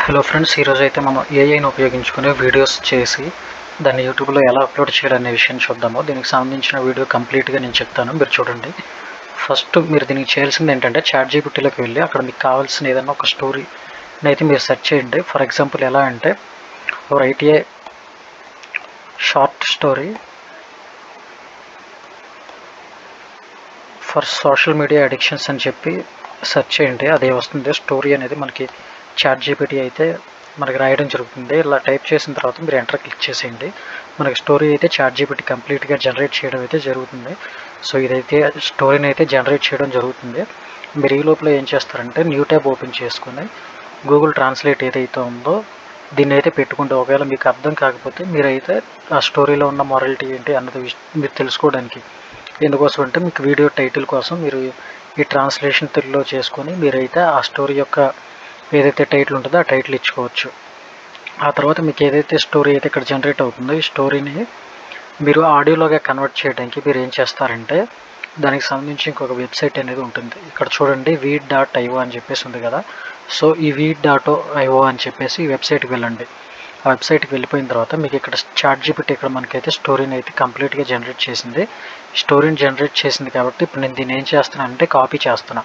Hello friends, ఈరోజు అయితే మనం ఏఐని ఉపయోగించుకుని వీడియోస్ చేసి దాన్ని యూట్యూబ్లో ఎలా అప్లోడ్ చేయాలనే విషయం చూద్దాము. దీనికి సంబంధించిన వీడియో కంప్లీట్గా నేను చెప్తాను, మీరు చూడండి. ఫస్ట్ మీరు దీనికి చేయాల్సింది ఏంటంటే చాట్‌జీపీటీలోకి వెళ్ళి అక్కడ మీకు కావాల్సిన ఏదైనా ఒక స్టోరీని అయితే మీరు సెర్చ్ చేయండి. ఫర్ ఎగ్జాంపుల్ ఎలా అంటే right A short story for social media addictions అని చెప్పి సెర్చ్ చేయండి. అదే వస్తుంది. స్టోరీ అనేది మనకి చాట్‌జీపీటీ అయితే మనకి రాయడం జరుగుతుంది. ఇలా టైప్ చేసిన తర్వాత మీరు ఎంటర్ క్లిక్ చేసేయండి. మనకి స్టోరీ అయితే చాట్‌జీపీటీ కంప్లీట్గా జనరేట్ చేయడం అయితే జరుగుతుంది. సో ఇదైతే స్టోరీని అయితే జనరేట్ చేయడం జరుగుతుంది. మీరు ఈ లోపల ఏం చేస్తారంటే న్యూ ట్యాబ్ ఓపెన్ చేసుకొని గూగుల్ ట్రాన్స్లేట్ ఏదైతే ఉందో దీన్ని అయితే పెట్టుకుంటే ఒకవేళ మీకు అర్థం కాకపోతే మీరైతే ఆ స్టోరీలో ఉన్న మొరాలిటీ ఏంటి అన్నది మీరు తెలుసుకోవడానికి, ఎందుకోసం అంటే మీకు వీడియో టైటిల్ కోసం మీరు ఈ ట్రాన్స్లేషన్ తెలుగులో చేసుకొని మీరైతే ఆ స్టోరీ యొక్క ఏదైతే టైటిల్ ఉంటుందో ఆ టైటిల్ ఇచ్చుకోవచ్చు. ఆ తర్వాత మీకు ఏదైతే స్టోరీ అయితే ఇక్కడ జనరేట్ అవుతుందో ఈ స్టోరీని మీరు ఆడియోలోగా కన్వర్ట్ చేయడానికి మీరు ఏం చేస్తారంటే దానికి సంబంధించి ఇంకొక వెబ్సైట్ అనేది ఉంటుంది. ఇక్కడ చూడండి వీడ్.io అని చెప్పేసి ఉంది కదా. సో ఈ వీడ్.io అని చెప్పేసి ఈ వెబ్సైట్కి వెళ్ళండి. ఆ వెబ్సైట్కి వెళ్ళిపోయిన తర్వాత మీకు ఇక్కడ చాట్‌జీపీటీ ఇక్కడ మనకైతే స్టోరీని అయితే కంప్లీట్గా జనరేట్ చేసింది. స్టోరీని జనరేట్ చేసింది కాబట్టి ఇప్పుడు నేను దీన్ని ఏం చేస్తున్నానంటే కాపీ చేస్తున్నా.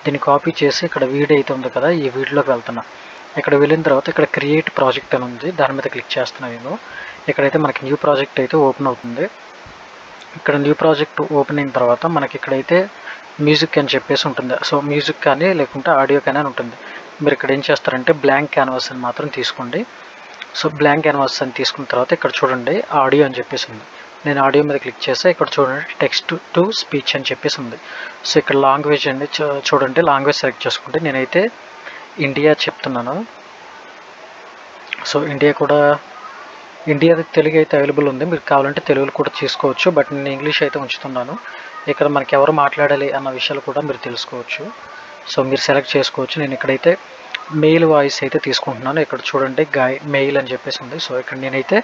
దీన్ని కాపీ చేసి ఇక్కడ వీడ్ అయితే ఉంది కదా, ఈ వీడియోలోకి వెళ్తున్నా. ఇక్కడ వెళ్ళిన తర్వాత ఇక్కడ క్రియేట్ ప్రాజెక్ట్ అని ఉంది, దాని మీద క్లిక్ చేస్తున్నా నేను. ఇక్కడైతే మనకి న్యూ ప్రాజెక్ట్ అయితే ఓపెన్ అవుతుంది. ఇక్కడ న్యూ ప్రాజెక్ట్ ఓపెన్ అయిన తర్వాత మనకి ఇక్కడైతే మ్యూజిక్ అని చెప్పేసి ఉంటుంది. సో మ్యూజిక్ కానీ లేకుంటే ఆడియో కానీ అని ఉంటుంది. మీరు ఇక్కడ ఏం చేస్తారంటే బ్లాంక్ క్యాన్వాస్ అని మాత్రం తీసుకోండి. సో బ్లాంక్ క్యాన్వాస్ అని తీసుకున్న తర్వాత ఇక్కడ చూడండి ఆడియో అని చెప్పేసి ఉంది. నేను ఆడియో మీద క్లిక్ చేస్తే ఇక్కడ చూడండి టెక్స్ట్ టు స్పీచ్ అని చెప్పేసి ఉంది. సో ఇక్కడ లాంగ్వేజ్ అండి చూడండి, లాంగ్వేజ్ సెలెక్ట్ చేసుకుంటే నేనైతే ఇండియా చెప్తున్నాను. సో ఇండియాది తెలుగు అయితే అవైలబుల్ ఉంది, మీరు కావాలంటే తెలుగులో కూడా తీసుకోవచ్చు. బట్ నేను ఇంగ్లీష్ అయితే ఉంచుతున్నాను. ఇక్కడ మనకి ఎవరు మాట్లాడాలి అన్న విషయాలు కూడా మీరు తెలుసుకోవచ్చు. సో మీరు సెలెక్ట్ చేసుకోవచ్చు. నేను ఇక్కడైతే మెయిల్ వాయిస్ అయితే తీసుకుంటున్నాను. ఇక్కడ చూడండి మెయిల్ అని చెప్పేసి ఉంది. సో ఇక్కడ నేనైతే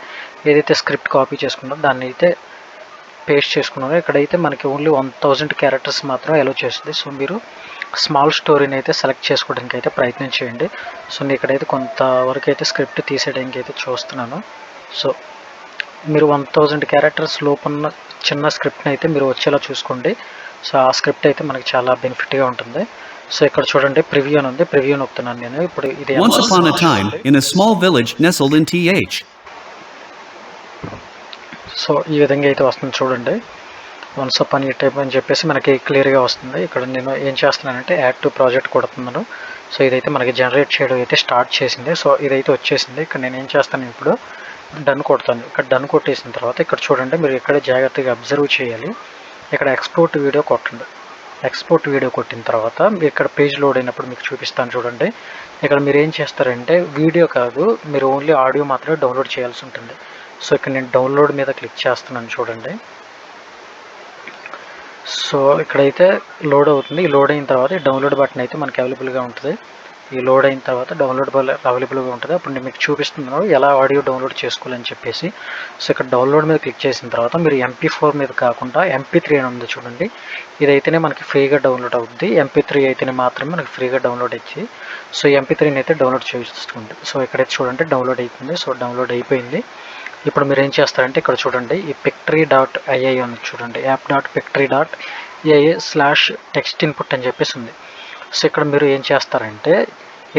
ఏదైతే స్క్రిప్ట్ కాపీ చేసుకున్నానో దాన్ని అయితే పేస్ట్ చేసుకున్నాను. ఇక్కడైతే మనకి ఓన్లీ 1000 క్యారెక్టర్స్ మాత్రం అలో చేస్తుంది. సో మీరు స్మాల్ స్టోరీని అయితే సెలెక్ట్ చేసుకోవడానికి అయితే ప్రయత్నం చేయండి. సో నేను ఇక్కడైతే కొంతవరకు అయితే స్క్రిప్ట్ తీసేయడానికి అయితే చూస్తున్నాను. సో మీరు 1000 క్యారెక్టర్స్ లోపున్న చిన్న స్క్రిప్ట్ని అయితే మీరు వచ్చేలా చూసుకోండి. సో ఆ స్క్రిప్ట్ అయితే మనకి చాలా బెనిఫిట్గా ఉంటుంది. సో ఇక్కడ చూడండి ప్రివ్యూ అని ఉంది, ప్రివ్యూ నొక్కుతున్నాను నేను. ఇప్పుడు ఇది Once upon a time, in a small village nestled in th. So ఈ విధంగా అయితే వస్తుంది చూడండి. వన్స్ అపాన్ ఏ టైం అని చెప్పేసి మనకి క్లియర్గా వస్తుంది. ఇక్కడ నేను ఏం చేస్తున్నానంటే యాడ్ టు ప్రాజెక్ట్ కొడుతున్నాను. సో ఇదైతే మనకి జనరేట్ చేయడం అయితే స్టార్ట్ చేసింది. సో ఇదైతే వచ్చేసింది. ఇక్కడ నేను ఏం చేస్తాను, ఇప్పుడు డన్ కొడతాను. ఇక్కడ డన్ కొట్టేసిన తర్వాత ఇక్కడ చూడండి మీరు ఇక్కడ జాగ్రత్తగా అబ్జర్వ్ చేయాలి. ఇక్కడ ఎక్స్పోర్ట్ వీడియో కొట్టండి. ఎక్స్పోర్ట్ వీడియో కొట్టిన తర్వాత మీరు ఇక్కడ పేజ్ లోడ్ అయినప్పుడు మీకు చూపిస్తాను చూడండి. ఇక్కడ మీరు ఏం చేస్తారంటే వీడియో కాదు, మీరు ఓన్లీ ఆడియో మాత్రమే డౌన్లోడ్ చేయాల్సి ఉంటుంది. సో ఇక్కడ నేను డౌన్లోడ్ మీద క్లిక్ చేస్తున్నాను చూడండి. సో ఇక్కడైతే లోడ్ అవుతుంది. ఈ లోడ్ అయిన తర్వాత ఈ డౌన్లోడ్ బటన్ అయితే మనకి అవైలబుల్గా ఉంటుంది. ఈ లోడ్ అయిన తర్వాత డౌన్లోడ్ అవైలబుల్గా ఉంటుంది. అప్పుడు నేను మీకు చూపిస్తున్నాను ఎలా ఆడియో డౌన్లోడ్ చేసుకోవాలని చెప్పేసి. సో ఇక్కడ డౌన్లోడ్ మీద క్లిక్ చేసిన తర్వాత మీరు MP4 మీద కాకుండా MP3 అని ఉంది చూడండి, ఇదైతేనే మనకి ఫ్రీగా డౌన్లోడ్ అవుతుంది. MP3 అయితేనే మాత్రమే మనకి ఫ్రీగా డౌన్లోడ్ అయ్యి. సో MP3ని అయితే డౌన్లోడ్ చేస్తుంది. సో ఇక్కడైతే చూడండి డౌన్లోడ్ అయిపోయింది. సో డౌన్లోడ్ అయిపోయింది. ఇప్పుడు మీరు ఏం చేస్తారంటే ఇక్కడ చూడండి ఈ pictory.ai అని చూడండి, app.pictory.ai/text input అని చెప్పేసి ఉంది. సో ఇక్కడ మీరు ఏం చేస్తారంటే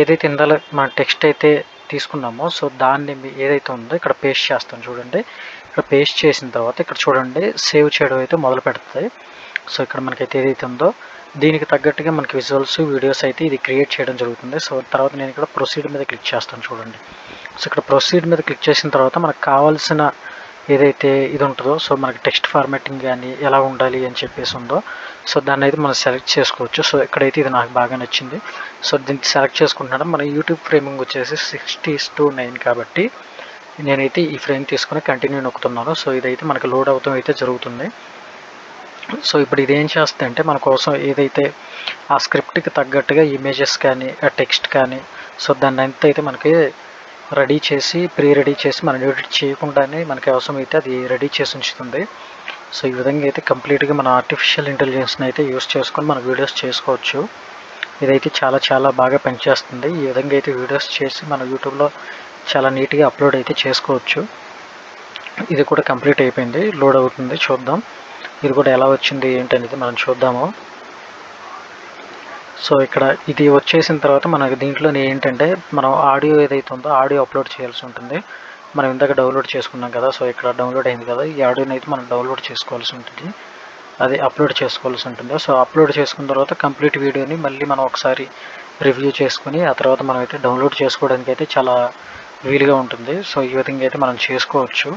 ఏదైతే ఇందులో మన టెక్స్ట్ అయితే తీసుకున్నామో సో దాన్ని ఏదైతే ఉందో ఇక్కడ పేస్ట్ చేస్తాను చూడండి. ఇక్కడ పేస్ట్ చేసిన తర్వాత ఇక్కడ చూడండి సేవ్ చేయడం అయితే మొదలు పెడుతుంది. సో ఇక్కడ మనకైతే ఏదైతే ఉందో దీనికి తగ్గట్టుగా మనకి విజువల్స్ వీడియోస్ అయితే ఇది క్రియేట్ చేయడం జరుగుతుంది. సో తర్వాత నేను ఇక్కడ ప్రొసీడ్ మీద క్లిక్ చేస్తాను చూడండి. సో ఇక్కడ ప్రొసీడ్ మీద క్లిక్ చేసిన తర్వాత మనకు కావాల్సిన ఏదైతే ఇది ఉంటుందో సో మనకి టెక్స్ట్ ఫార్మాటింగ్ కానీ ఎలా ఉండాలి అని చెప్పేసి ఉందో సో దాన్ని అయితే మనం సెలెక్ట్ చేసుకోవచ్చు. సో ఇక్కడైతే ఇది నాకు బాగా నచ్చింది. సో దీనికి సెలెక్ట్ చేసుకుంటున్నాను. మన యూట్యూబ్ ఫ్రేమింగ్ వచ్చేసి 60:9 కాబట్టి నేనైతే ఈ ఫ్రేమ్ తీసుకుని కంటిన్యూ నొక్కుతున్నాను. సో ఇదైతే మనకి లోడ్ అవుతాం అయితే జరుగుతుంది. సో ఇప్పుడు ఇది ఏం చేస్తుంది అంటే మన కోసం ఏదైతే ఆ స్క్రిప్ట్కి తగ్గట్టుగా ఇమేజెస్ కానీ ఆ టెక్స్ట్ కానీ సో దాన్ని అంతా అయితే మనకి రెడీ చేసి రెడీ చేసి మనం ఎడిట్ చేయకుండానే మనకి అవసరమైతే అది రెడీ చేసి ఉంచుతుంది. సో ఈ విధంగా అయితే కంప్లీట్గా మన ఆర్టిఫిషియల్ ఇంటెలిజెన్స్ని అయితే యూస్ చేసుకొని మన వీడియోస్ చేసుకోవచ్చు. ఇదైతే చాలా చాలా బాగా పనిచేస్తుంది. ఈ విధంగా అయితే వీడియోస్ చేసి మన యూట్యూబ్లో చాలా నీట్గా అప్లోడ్ అయితే చేసుకోవచ్చు. ఇది కూడా కంప్లీట్ అయిపోయింది, లోడ్ అవుతుంది, చూద్దాం ఇది కూడా ఎలా వచ్చింది ఏంటనేది మనం చూద్దాము. సో ఇక్కడ ఇది వచ్చేసిన తర్వాత మనకి దీంట్లో ఏంటంటే మనం ఆడియో ఏదైతే ఉందో ఆడియో అప్లోడ్ చేయాల్సి ఉంటుంది. మనం ఇందాక డౌన్లోడ్ చేసుకున్నాం కదా, సో ఇక్కడ డౌన్లోడ్ అయింది కదా, ఈ ఆడియోని అయితే మనం డౌన్లోడ్ చేసుకోవాల్సి ఉంటుంది, అది అప్లోడ్ చేసుకోవాల్సి ఉంటుంది. సో అప్లోడ్ చేసుకున్న తర్వాత కంప్లీట్ వీడియోని మళ్ళీ మనం ఒకసారి రివ్యూ చేసుకుని ఆ తర్వాత మనం అయితే డౌన్లోడ్ చేసుకోవడానికి అయితే చాలా వీలుగా ఉంటుంది. సో ఈ విధంగా అయితే మనం చేసుకోవచ్చు.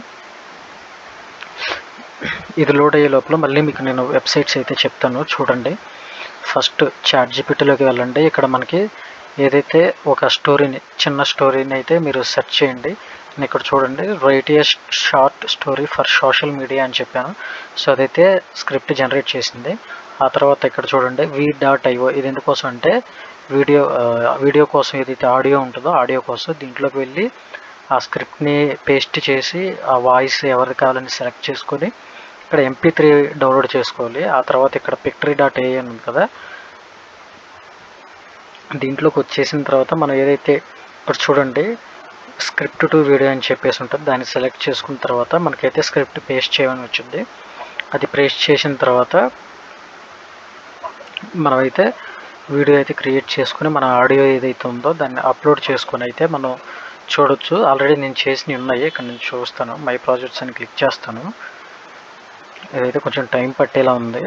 ఇది లోడ్ అయ్యే లోపల మళ్ళీ మీకు నేను వెబ్సైట్స్ అయితే చెప్తాను, చూడండి. ఫస్ట్ చాట్‌జీపీటీలోకి వెళ్ళండి. ఇక్కడ మనకి ఏదైతే ఒక స్టోరీని, చిన్న స్టోరీని అయితే మీరు సెర్చ్ చేయండి. నేను ఇక్కడ చూడండి, right A short story for social media అని చెప్పాను. సో అదైతే స్క్రిప్ట్ జనరేట్ చేసింది. ఆ తర్వాత ఇక్కడ చూడండి v.io, ఇది ఎందుకోసం అంటే వీడియో కోసం ఏదైతే ఆడియో ఉంటుందో ఆడియో కోసం దీంట్లోకి వెళ్ళి ఆ స్క్రిప్ట్ని పేస్ట్ చేసి ఆ వాయిస్ ఎవరికి కావాలని సెలెక్ట్ చేసుకొని ఇక్కడ MP3 డౌన్లోడ్ చేసుకోవాలి. ఆ తర్వాత ఇక్కడ pictory.ai అని ఉంది కదా, దీంట్లోకి వచ్చేసిన తర్వాత మనం ఏదైతే ఇక్కడ చూడండి స్క్రిప్ట్ టు వీడియో అని చెప్పేసి ఉంటుంది, దాన్ని సెలెక్ట్ చేసుకున్న తర్వాత మనకైతే స్క్రిప్ట్ పేస్ట్ చేయమని వచ్చింది. అది పేస్ట్ చేసిన తర్వాత మనమైతే వీడియో అయితే క్రియేట్ చేసుకుని మన ఆడియో ఏదైతే ఉందో దాన్ని అప్లోడ్ చేసుకొని అయితే మనం చూడొచ్చు. ఆల్రెడీ నేను చేసినవి ఉన్నాయి, ఇక్కడ నేను చూస్తాను, మై ప్రాజెక్ట్స్ అని క్లిక్ చేస్తాను. ఇదైతే కొంచెం టైం పట్టేలా ఉంది.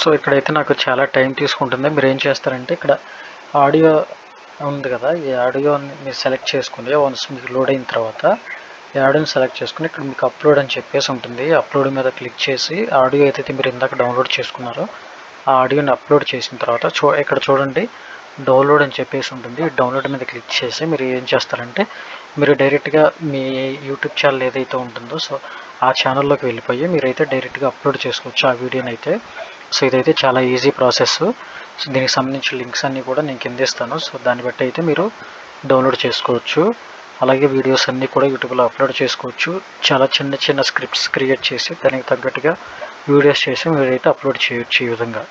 సో ఇక్కడైతే నాకు చాలా టైం తీసుకుంటుంది. మీరు ఏం చేస్తారంటే ఇక్కడ ఆడియో ఉంది కదా, ఈ ఆడియోని మీరు సెలెక్ట్ చేసుకుని వన్స్ మీకు లోడ్ అయిన తర్వాత ఈ ఆడియోని సెలెక్ట్ చేసుకుని ఇక్కడ మీకు అప్లోడ్ అని చెప్పేసి ఉంటుంది. అప్లోడ్ మీద క్లిక్ చేసి ఆడియో ఏదైతే మీరు ఇందాక డౌన్లోడ్ చేసుకున్నారో ఆ ఆడియోని అప్లోడ్ చేసిన తర్వాత ఇక్కడ చూడండి డౌన్లోడ్ అని చెప్పేసి ఉంటుంది. డౌన్లోడ్ మీద క్లిక్ చేసి మీరు ఏం చేస్తారంటే మీరు డైరెక్ట్గా మీ యూట్యూబ్ ఛానల్ ఏదైతే ఉంటుందో సో ఆ ఛానల్లోకి వెళ్ళిపోయి మీరైతే డైరెక్ట్గా అప్లోడ్ చేసుకోవచ్చు ఆ వీడియోని అయితే. సో ఇదైతే చాలా ఈజీ ప్రాసెస్. సో దీనికి సంబంధించిన లింక్స్ అన్నీ కూడా నేను కింద ఇస్తాను. సో దాన్ని బట్టి అయితే మీరు డౌన్లోడ్ చేసుకోవచ్చు. అలాగే వీడియోస్ అన్నీ కూడా యూట్యూబ్లో అప్లోడ్ చేసుకోవచ్చు. చాలా చిన్న చిన్న స్క్రిప్ట్స్ క్రియేట్ చేసి దానికి తగ్గట్టుగా వీడియోస్ చేసి మీరైతే అప్లోడ్ చేయొచ్చు ఈ విధంగా.